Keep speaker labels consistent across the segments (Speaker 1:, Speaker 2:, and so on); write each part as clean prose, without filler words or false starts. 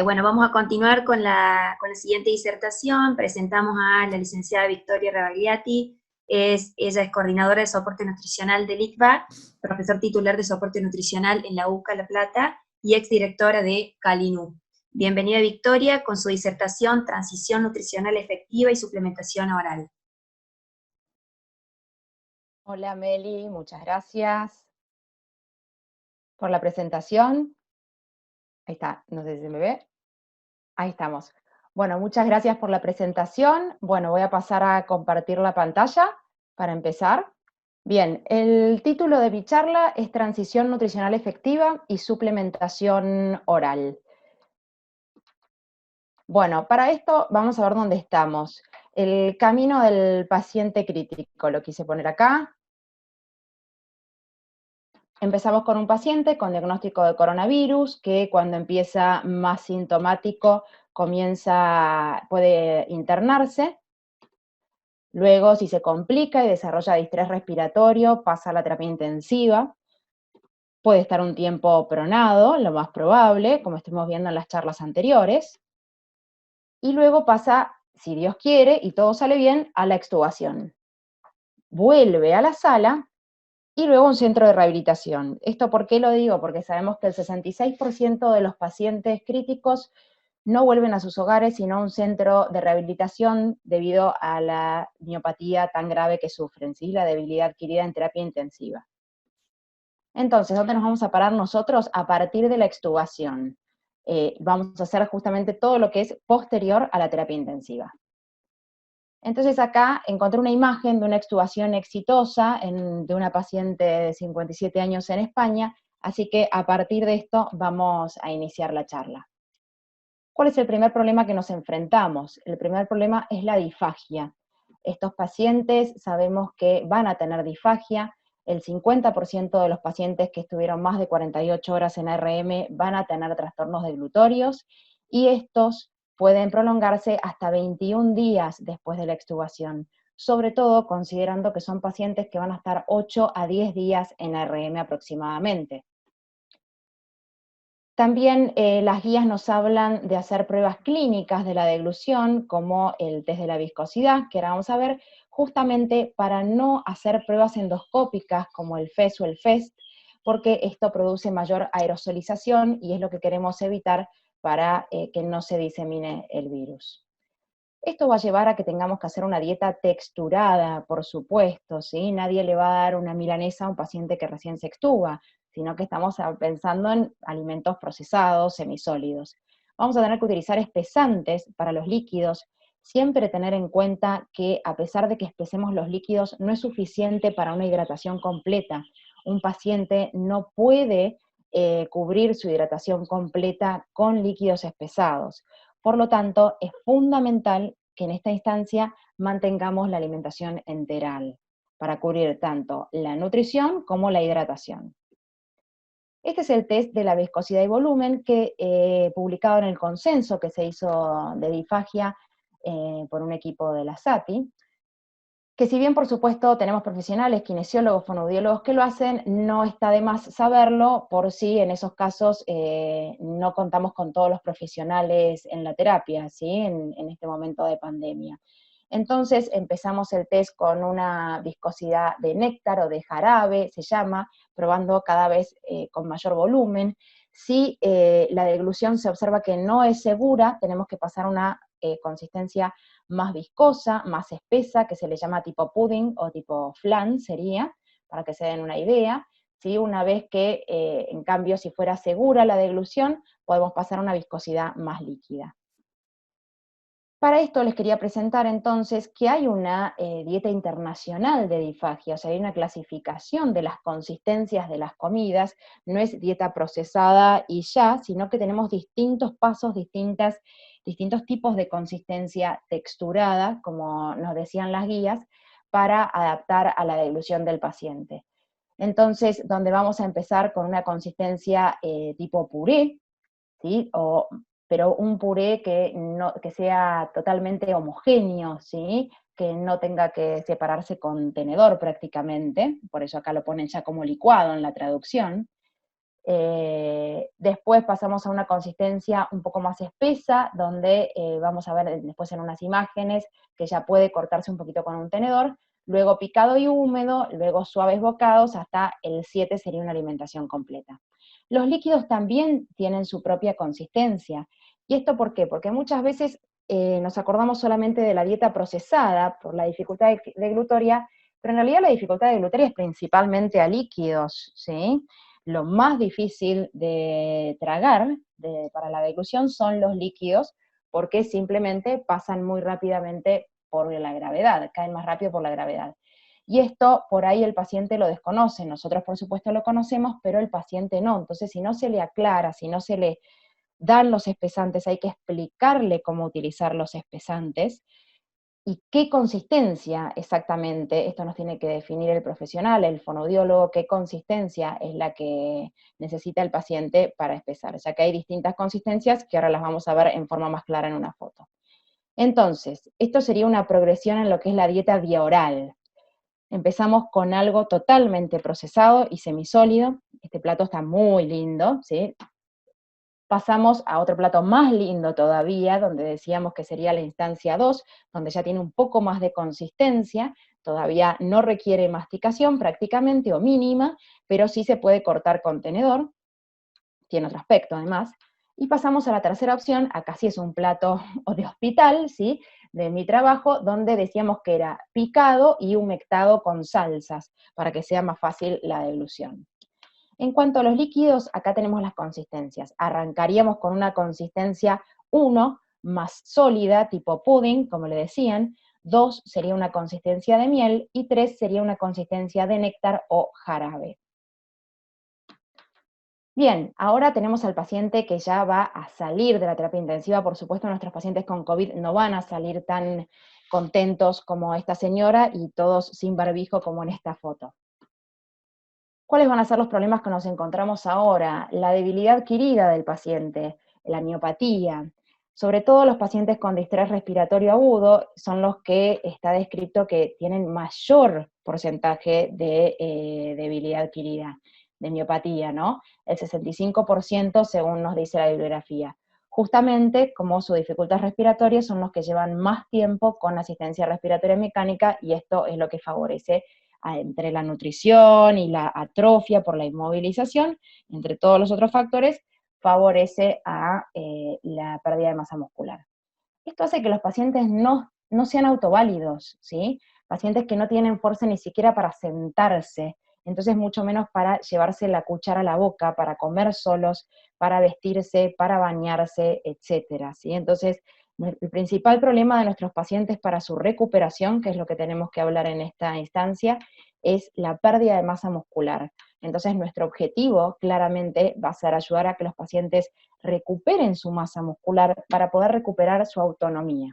Speaker 1: Bueno, vamos a continuar con la siguiente disertación. Presentamos a la licenciada Victoria Rebagliati. Ella es coordinadora de soporte nutricional del ICBA, profesor titular de soporte nutricional en la UCA La Plata y exdirectora de Calinu. Bienvenida Victoria con su disertación Transición nutricional efectiva y suplementación oral.
Speaker 2: Hola Meli, muchas gracias por la presentación. Ahí está, no sé si se me ve. Ahí estamos. Bueno, muchas gracias por la presentación. Bueno, voy a pasar a compartir la pantalla para empezar. Bien, el título de mi charla es Transición nutricional efectiva y suplementación oral. Bueno, para esto vamos a ver dónde estamos. El camino del paciente crítico, lo quise poner acá. Empezamos con un paciente con diagnóstico de coronavirus, que cuando empieza más sintomático puede internarse. Luego, si se complica y desarrolla distrés respiratorio, pasa a la terapia intensiva. Puede estar un tiempo pronado, lo más probable, como estuvimos viendo en las charlas anteriores. Y luego pasa, si Dios quiere y todo sale bien, a la extubación. Vuelve a la sala y luego un centro de rehabilitación. ¿Esto por qué lo digo? Porque sabemos que el 66% de los pacientes críticos no vuelven a sus hogares, sino a un centro de rehabilitación debido a la miopatía tan grave que sufren, ¿sí? La debilidad adquirida en terapia intensiva. Entonces, ¿dónde nos vamos a parar nosotros? A partir de la extubación. Vamos a hacer justamente todo lo que es posterior a la terapia intensiva. Entonces acá encontré una imagen de una extubación exitosa de una paciente de 57 años en España, así que a partir de esto vamos a iniciar la charla. ¿Cuál es el primer problema que nos enfrentamos? El primer problema es la disfagia. Estos pacientes sabemos que van a tener disfagia. El 50% de los pacientes que estuvieron más de 48 horas en ARM van a tener trastornos deglutorios y estos pueden prolongarse hasta 21 días después de la extubación, sobre todo considerando que son pacientes que van a estar 8 a 10 días en ARM aproximadamente. También las guías nos hablan de hacer pruebas clínicas de la deglución, como el test de la viscosidad, que ahora vamos a ver, justamente para no hacer pruebas endoscópicas como el FES o el FEST, porque esto produce mayor aerosolización y es lo que queremos evitar para que no se disemine el virus. Esto va a llevar a que tengamos que hacer una dieta texturada, por supuesto, ¿sí? Nadie le va a dar una milanesa a un paciente que recién se extuba, sino que estamos pensando en alimentos procesados, semisólidos. Vamos a tener que utilizar espesantes para los líquidos, siempre tener en cuenta que a pesar de que espesemos los líquidos, no es suficiente para una hidratación completa. Un paciente no puede cubrir su hidratación completa con líquidos espesados. Por lo tanto, es fundamental que en esta instancia mantengamos la alimentación enteral para cubrir tanto la nutrición como la hidratación. Este es el test de la viscosidad y volumen que publicado en el consenso que se hizo de disfagia por un equipo de la SATI, que si bien por supuesto tenemos profesionales, kinesiólogos, fonoaudiólogos que lo hacen, no está de más saberlo por si en esos casos no contamos con todos los profesionales en la terapia, ¿sí? En este momento de pandemia. Entonces empezamos el test con una viscosidad de néctar o de jarabe, se llama, probando cada vez con mayor volumen. Si la deglución se observa que no es segura, tenemos que pasar a una consistencia más viscosa, más espesa, que se le llama tipo pudding o tipo flan sería, para que se den una idea. ¿Sí? Una vez que, en cambio, si fuera segura la deglución, podemos pasar a una viscosidad más líquida. Para esto les quería presentar entonces que hay una dieta internacional de disfagia, o sea, hay una clasificación de las consistencias de las comidas, no es dieta procesada y ya, sino que tenemos distintos pasos, distintos tipos de consistencia texturada, como nos decían las guías, para adaptar a la deglución del paciente. Entonces, donde vamos a empezar con una consistencia tipo puré, ¿sí? Pero un puré que sea totalmente homogéneo, ¿sí? Que no tenga que separarse con tenedor prácticamente, por eso acá lo ponen ya como licuado en la traducción. Después pasamos a una consistencia un poco más espesa, donde vamos a ver después en unas imágenes que ya puede cortarse un poquito con un tenedor, luego picado y húmedo, luego suaves bocados, hasta el 7 sería una alimentación completa. Los líquidos también tienen su propia consistencia. ¿Y esto por qué? Porque muchas veces nos acordamos solamente de la dieta procesada por la dificultad de glutoria, pero en realidad la dificultad de glutoria es principalmente a líquidos, ¿sí? Lo más difícil de tragar para la deglución son los líquidos, porque simplemente pasan muy rápidamente por la gravedad, caen más rápido por la gravedad. Y esto por ahí el paciente lo desconoce, nosotros por supuesto lo conocemos, pero el paciente no. Entonces, si no se le aclara, si no se le dan los espesantes, hay que explicarle cómo utilizar los espesantes y qué consistencia exactamente, esto nos tiene que definir el profesional, el fonoaudiólogo, qué consistencia es la que necesita el paciente para espesar, ya que hay distintas consistencias que ahora las vamos a ver en forma más clara en una foto. Entonces, esto sería una progresión en lo que es la dieta vía oral. Empezamos con algo totalmente procesado y semisólido. Este plato está muy lindo, ¿sí? Pasamos a otro plato más lindo todavía, donde decíamos que sería la instancia 2, donde ya tiene un poco más de consistencia, todavía no requiere masticación prácticamente o mínima, pero sí se puede cortar con tenedor, tiene otro aspecto además. Y pasamos a la tercera opción, acá sí es un plato de hospital, ¿sí? De mi trabajo, donde decíamos que era picado y humectado con salsas, para que sea más fácil la deglución. En cuanto a los líquidos, acá tenemos las consistencias. Arrancaríamos con una consistencia 1, más sólida, tipo pudding, como le decían. 2 sería una consistencia de miel, y 3 sería una consistencia de néctar o jarabe. Bien, ahora tenemos al paciente que ya va a salir de la terapia intensiva. Por supuesto, nuestros pacientes con COVID no van a salir tan contentos como esta señora y todos sin barbijo como en esta foto. ¿Cuáles van a ser los problemas que nos encontramos ahora? La debilidad adquirida del paciente, la miopatía. Sobre todo los pacientes con distrés respiratorio agudo son los que está descrito que tienen mayor porcentaje de debilidad adquirida, de miopatía, ¿no? El 65% según nos dice la bibliografía. Justamente como su dificultad respiratoria son los que llevan más tiempo con asistencia respiratoria mecánica, y esto es lo que favorece entre la nutrición y la atrofia por la inmovilización, entre todos los otros factores, favorece a la pérdida de masa muscular. Esto hace que los pacientes no sean autoválidos, ¿sí? Pacientes que no tienen fuerza ni siquiera para sentarse, entonces mucho menos para llevarse la cuchara a la boca, para comer solos, para vestirse, para bañarse, etcétera, ¿sí? Entonces, el principal problema de nuestros pacientes para su recuperación, que es lo que tenemos que hablar en esta instancia, es la pérdida de masa muscular. Entonces, nuestro objetivo claramente va a ser ayudar a que los pacientes recuperen su masa muscular para poder recuperar su autonomía.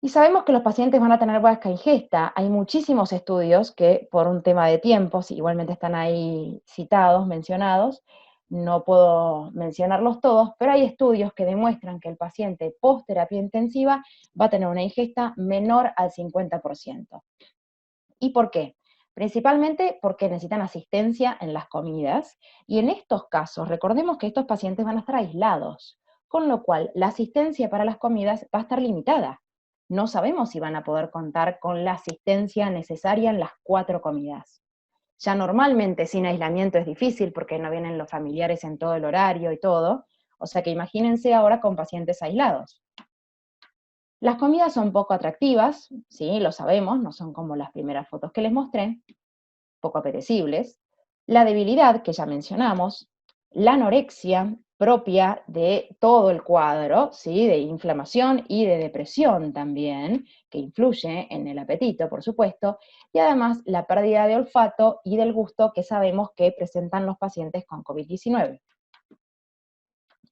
Speaker 2: Y sabemos que los pacientes van a tener baja ingesta. Hay muchísimos estudios que, por un tema de tiempos, igualmente están ahí citados, mencionados, no puedo mencionarlos todos, pero hay estudios que demuestran que el paciente post terapia intensiva va a tener una ingesta menor al 50%. ¿Y por qué? Principalmente porque necesitan asistencia en las comidas, y en estos casos recordemos que estos pacientes van a estar aislados, con lo cual la asistencia para las comidas va a estar limitada. No sabemos si van a poder contar con la asistencia necesaria en las 4 comidas. Ya normalmente sin aislamiento es difícil porque no vienen los familiares en todo el horario y todo, o sea que imagínense ahora con pacientes aislados. Las comidas son poco atractivas, sí, lo sabemos, no son como las primeras fotos que les mostré, poco apetecibles. La debilidad, que ya mencionamos, la anorexia propia de todo el cuadro, ¿sí? De inflamación y de depresión también, que influye en el apetito, por supuesto, y además la pérdida de olfato y del gusto que sabemos que presentan los pacientes con COVID-19.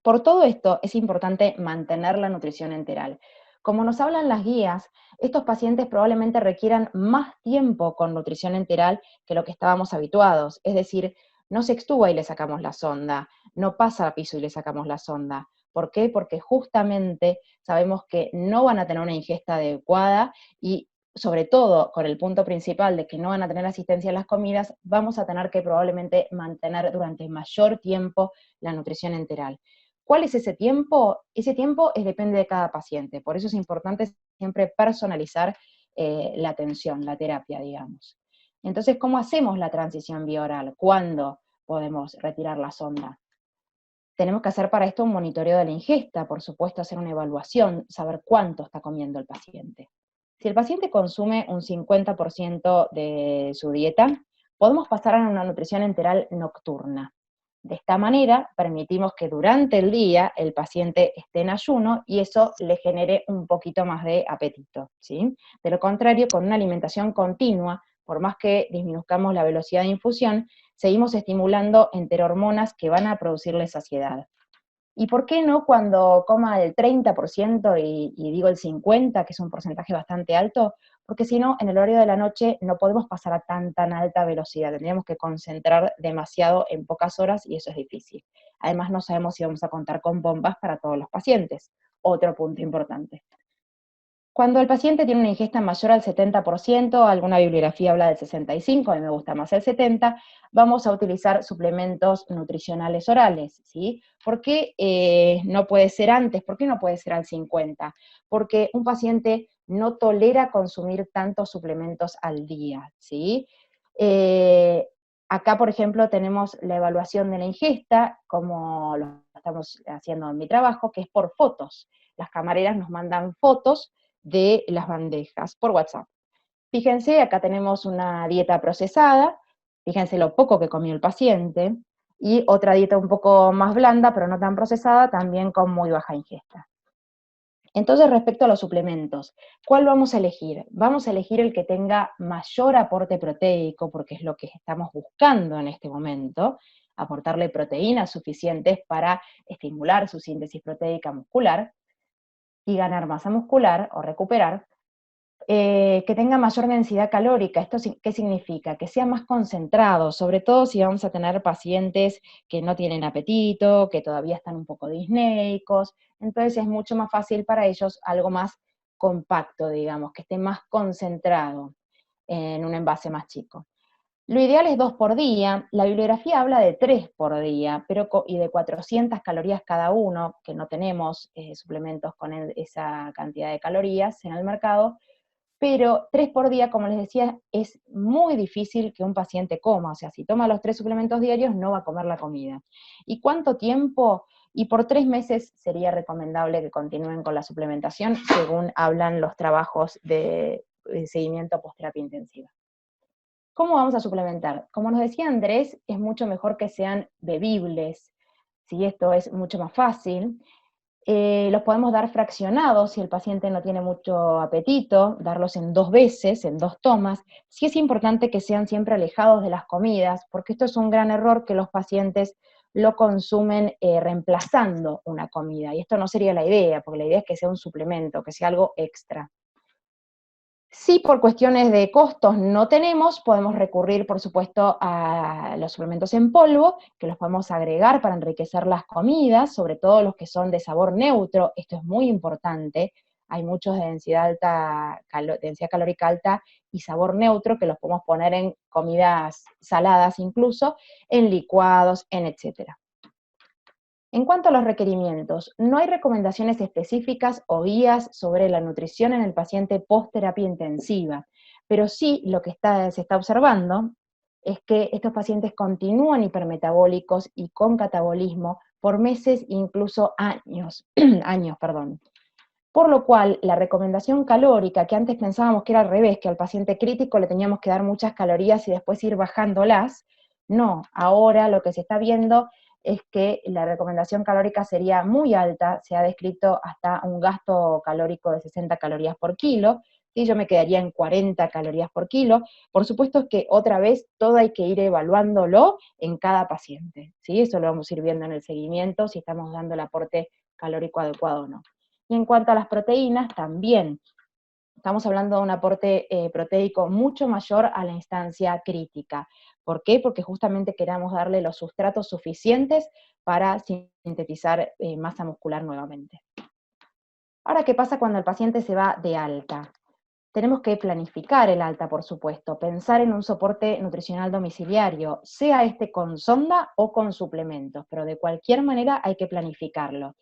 Speaker 2: Por todo esto es importante mantener la nutrición enteral. Como nos hablan las guías, estos pacientes probablemente requieran más tiempo con nutrición enteral que lo que estábamos habituados, es decir, no se extuba y le sacamos la sonda, no pasa a piso y le sacamos la sonda. ¿Por qué? Porque justamente sabemos que no van a tener una ingesta adecuada y sobre todo con el punto principal de que no van a tener asistencia a las comidas, vamos a tener que probablemente mantener durante mayor tiempo la nutrición enteral. ¿Cuál es ese tiempo? Ese tiempo depende de cada paciente, por eso es importante siempre personalizar la atención, la terapia, digamos. Entonces, ¿cómo hacemos la transición bioral? ¿Cuándo podemos retirar la sonda? Tenemos que hacer para esto un monitoreo de la ingesta, por supuesto hacer una evaluación, saber cuánto está comiendo el paciente. Si el paciente consume un 50% de su dieta, podemos pasar a una nutrición enteral nocturna. De esta manera, permitimos que durante el día el paciente esté en ayuno y eso le genere un poquito más de apetito, ¿sí? De lo contrario, con una alimentación continua, por más que disminuzcamos la velocidad de infusión, seguimos estimulando enterohormonas que van a producirle saciedad. ¿Y por qué no cuando coma el 30% y digo el 50%, que es un porcentaje bastante alto? Porque si no, en el horario de la noche no podemos pasar a tan alta velocidad, tendríamos que concentrar demasiado en pocas horas y eso es difícil. Además no sabemos si vamos a contar con bombas para todos los pacientes, otro punto importante. Cuando el paciente tiene una ingesta mayor al 70%, alguna bibliografía habla del 65%, a mí me gusta más el 70%, vamos a utilizar suplementos nutricionales orales, ¿sí? ¿Por qué no puede ser antes? ¿Por qué no puede ser al 50%? Porque un paciente no tolera consumir tantos suplementos al día, ¿sí? Acá, por ejemplo, tenemos la evaluación de la ingesta, como lo estamos haciendo en mi trabajo, que es por fotos. Las camareras nos mandan fotos de las bandejas por WhatsApp. Fíjense, acá tenemos una dieta procesada, fíjense lo poco que comió el paciente, y otra dieta un poco más blanda, pero no tan procesada, también con muy baja ingesta. Entonces, respecto a los suplementos, ¿cuál vamos a elegir? Vamos a elegir el que tenga mayor aporte proteico, porque es lo que estamos buscando en este momento, aportarle proteínas suficientes para estimular su síntesis proteica muscular, y ganar masa muscular o recuperar, que tenga mayor densidad calórica. ¿Esto qué significa? Que sea más concentrado, sobre todo si vamos a tener pacientes que no tienen apetito, que todavía están un poco disneicos, entonces es mucho más fácil para ellos algo más compacto, digamos, que esté más concentrado en un envase más chico. Lo ideal es 2 por día, la bibliografía habla de 3 por día, y de 400 calorías cada uno, que no tenemos suplementos con esa cantidad de calorías en el mercado, pero 3 por día, como les decía, es muy difícil que un paciente coma, o sea, si toma los 3 suplementos diarios no va a comer la comida. ¿Y cuánto tiempo? Y por 3 meses sería recomendable que continúen con la suplementación, según hablan los trabajos de seguimiento post-terapia intensiva. ¿Cómo vamos a suplementar? Como nos decía Andrés, es mucho mejor que sean bebibles, si esto es mucho más fácil. Los podemos dar fraccionados si el paciente no tiene mucho apetito, darlos en 2 veces, en 2 tomas. Sí es importante que sean siempre alejados de las comidas, porque esto es un gran error que los pacientes lo consumen reemplazando una comida, y esto no sería la idea, porque la idea es que sea un suplemento, que sea algo extra. Si por cuestiones de costos no tenemos, podemos recurrir, por supuesto, a los suplementos en polvo, que los podemos agregar para enriquecer las comidas, sobre todo los que son de sabor neutro. Esto es muy importante. Hay muchos de densidad calórica alta y sabor neutro que los podemos poner en comidas saladas incluso, en licuados, en etcétera. En cuanto a los requerimientos, no hay recomendaciones específicas o guías sobre la nutrición en el paciente post-terapia intensiva, pero sí lo que se está observando es que estos pacientes continúan hipermetabólicos y con catabolismo por meses, incluso años, Por lo cual, la recomendación calórica, que antes pensábamos que era al revés, que al paciente crítico le teníamos que dar muchas calorías y después ir bajándolas, no, ahora lo que se está viendo es que la recomendación calórica sería muy alta, se ha descrito hasta un gasto calórico de 60 calorías por kilo, y yo me quedaría en 40 calorías por kilo. Por supuesto es que otra vez todo hay que ir evaluándolo en cada paciente, ¿sí? Eso lo vamos a ir viendo en el seguimiento, si estamos dando el aporte calórico adecuado o no. Y en cuanto a las proteínas, también estamos hablando de un aporte proteico mucho mayor a la instancia crítica. ¿Por qué? Porque justamente queremos darle los sustratos suficientes para sintetizar masa muscular nuevamente. Ahora, ¿qué pasa cuando el paciente se va de alta? tenemos que planificar el alta, por supuesto, pensar en un soporte nutricional domiciliario, sea este con sonda o con suplementos, pero de cualquier manera hay que planificarlo,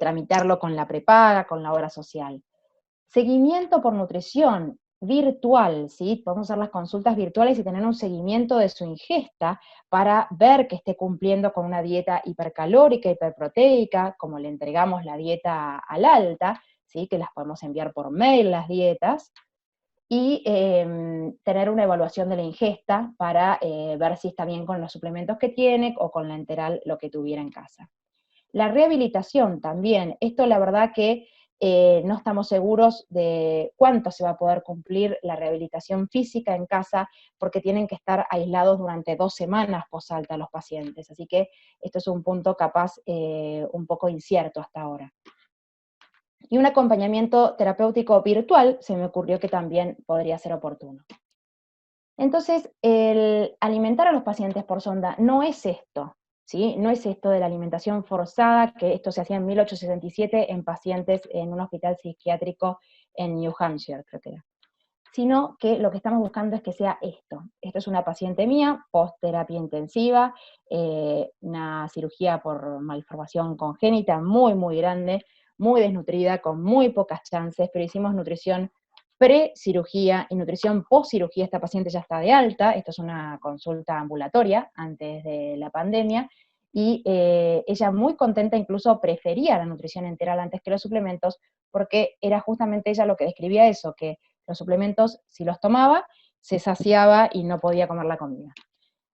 Speaker 2: tramitarlo con la prepaga, con la obra social. Seguimiento por nutrición virtual, ¿sí? Podemos hacer las consultas virtuales y tener un seguimiento de su ingesta para ver que esté cumpliendo con una dieta hipercalórica, hiperproteica, como le entregamos la dieta al alta, ¿sí? Que las podemos enviar por mail las dietas, y tener una evaluación de la ingesta para ver si está bien con los suplementos que tiene o con la enteral lo que tuviera en casa. La rehabilitación también, esto la verdad que no estamos seguros de cuánto se va a poder cumplir la rehabilitación física en casa, porque tienen que estar aislados durante 2 semanas posalta los pacientes, así que esto es un punto capaz un poco incierto hasta ahora. Y un acompañamiento terapéutico virtual se me ocurrió que también podría ser oportuno. Entonces, el alimentar a los pacientes por sonda no es esto, ¿sí? No es esto de la alimentación forzada, que esto se hacía en 1867 en pacientes en un hospital psiquiátrico en New Hampshire, creo que era. Sino que lo que estamos buscando es que sea esto. Esto es una paciente mía, post-terapia intensiva, una cirugía por malformación congénita muy, muy grande, muy desnutrida, con muy pocas chances, pero hicimos nutrición pre-cirugía y nutrición post-cirugía. Esta paciente ya está de alta, esto es una consulta ambulatoria antes de la pandemia, y ella muy contenta, incluso prefería la nutrición enteral antes que los suplementos, porque era justamente ella lo que describía eso, que los suplementos, si los tomaba, se saciaba y no podía comer la comida.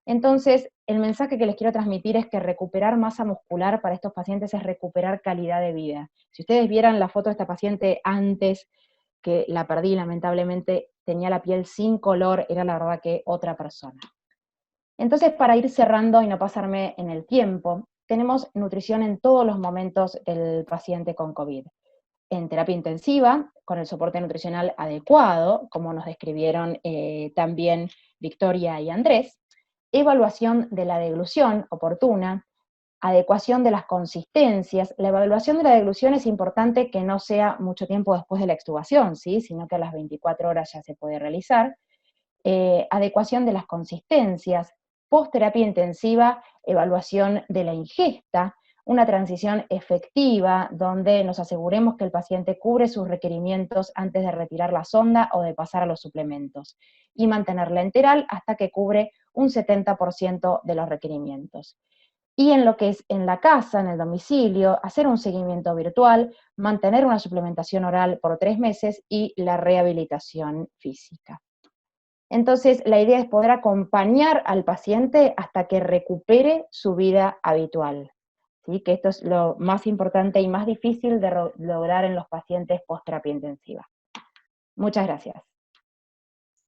Speaker 2: Entonces, el mensaje que les quiero transmitir es que recuperar masa muscular para estos pacientes es recuperar calidad de vida. Si ustedes vieran la foto de esta paciente antes, que la perdí lamentablemente, tenía la piel sin color, era la verdad que otra persona. Entonces, para ir cerrando y no pasarme en el tiempo, tenemos nutrición en todos los momentos del paciente con COVID. En terapia intensiva, con el soporte nutricional adecuado, como nos describieron también Victoria y Andrés, evaluación de la deglución oportuna, adecuación de las consistencias. La evaluación de la deglución es importante que no sea mucho tiempo después de la extubación, ¿sí? Sino que a las 24 horas ya se puede realizar. Adecuación de las consistencias, post-terapia intensiva, evaluación de la ingesta, una transición efectiva donde nos aseguremos que el paciente cubre sus requerimientos antes de retirar la sonda o de pasar a los suplementos, y mantenerla enteral hasta que cubre un 70% de los requerimientos. Y en lo que es en la casa, en el domicilio, hacer un seguimiento virtual, mantener una suplementación oral por 3 meses y la rehabilitación física. Entonces, la idea es poder acompañar al paciente hasta que recupere su vida habitual, ¿sí? Que esto es lo más importante y más difícil de lograr en los pacientes post-terapia intensiva. Muchas gracias.